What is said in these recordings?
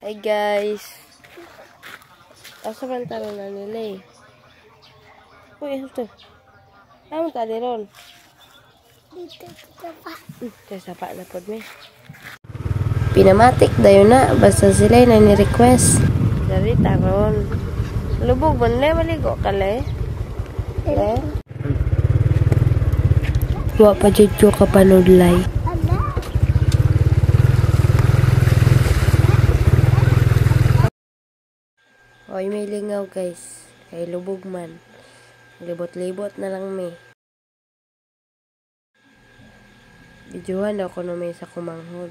Hi guys. Asa man taro na nila eh. Uy, ano to? Ano tali ron? Dito sa sapa. Sa sapa na pod me. Pinamatik dayo na. Basta sila na ni-request. Dari taron. Lubog mo na maligo ka le. Le? Huwa pa judyo ka panudlay. Oy, may lingaw guys. Kay lubog man. Libot-libot na lang may. Videohan daw ko na may sa kumanghod.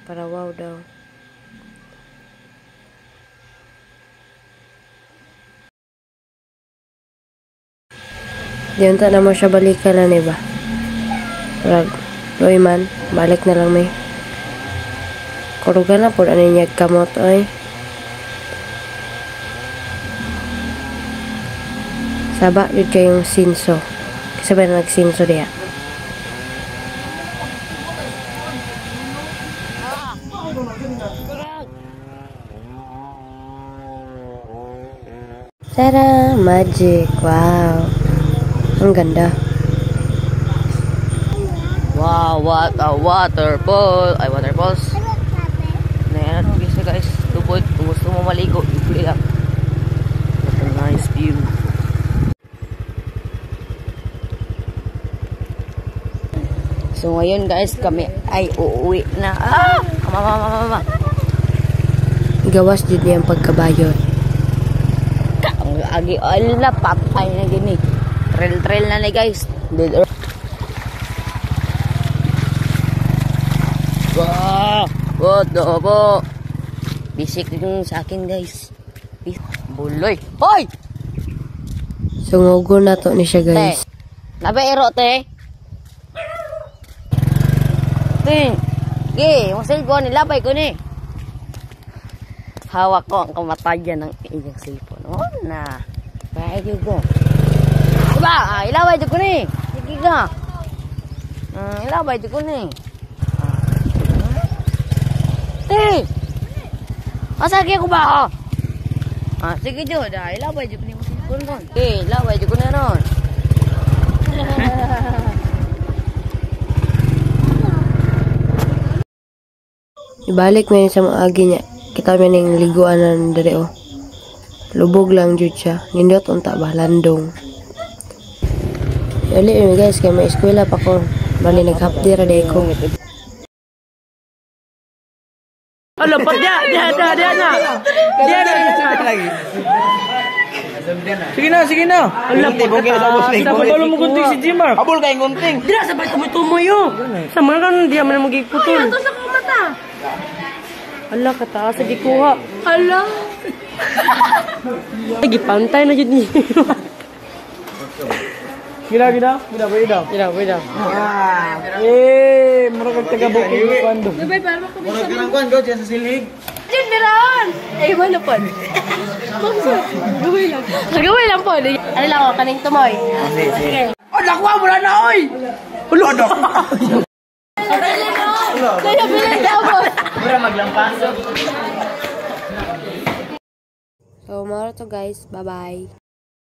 Para wow daw. Diyan ta na mo siya balikan na ba? Rag. Loy man. Balik na lang may. Kurugan na po ano niya kamot oy. Saba yun kayong sinso. Kasi ba na nagsinso diya? Tara! Magic! Wow! Ang ganda. Wow! What a waterfall! Ay, waterfalls! Ayan, guys, guys. Tubod. Kung gusto mo maligo, ipuli lang. What a nice view. So ngayon guys, kami ay uuwi na. Mama. Gawas din yung pagkabayot. Ang agi ala patay na gini. Trail na ni guys. Dead earth. Wow! What the po? Bisik yung sa akin guys. Buloy. Hoy! Sungugo na to ni siya guys. Nabaero te. Ting, masay ko nilabay ko ni. Hawak ko ang kamatayan ng iyong cellphone. Oh na. Kaya ko. Diba? Ilabay ko ni. Sige ka. Ilabay ko ni. Ting. Masagi ko ba? Sige jo, dah ilabay ko ni mo cellphone ko. Ilabay ko na ron. Ibalik mo yun sa mga agi niya. Kita mo yung liguan na nandari oh. Lubog lang jud siya. Nindot unta ba? Landong. Yali yun guys. Kaya may eskwela pa ko. Bali naghapdi ra day ko. Alam pa dia na. Sige na. Alam pa sa pabalo mo gunting si Jimar. Abol kay gunting. Dira sabay tumoy yo. Sama kan dia man magiputol. Ato sa mata. Ala, kataas sa gikuha. Ala. Gipantay na jud ni. Gila. Murag taga-bukid ko ando. Bye para ko. Murag kanang kuan go sa silig. Jin meron. Wala pa. Gaway lang po. Ano lang ako kaning tumoy. Sige. Ala ko wala na oy. Ulo do. Kaya bilay na ako. Mura maglampaso. So, mara to guys. Bye-bye.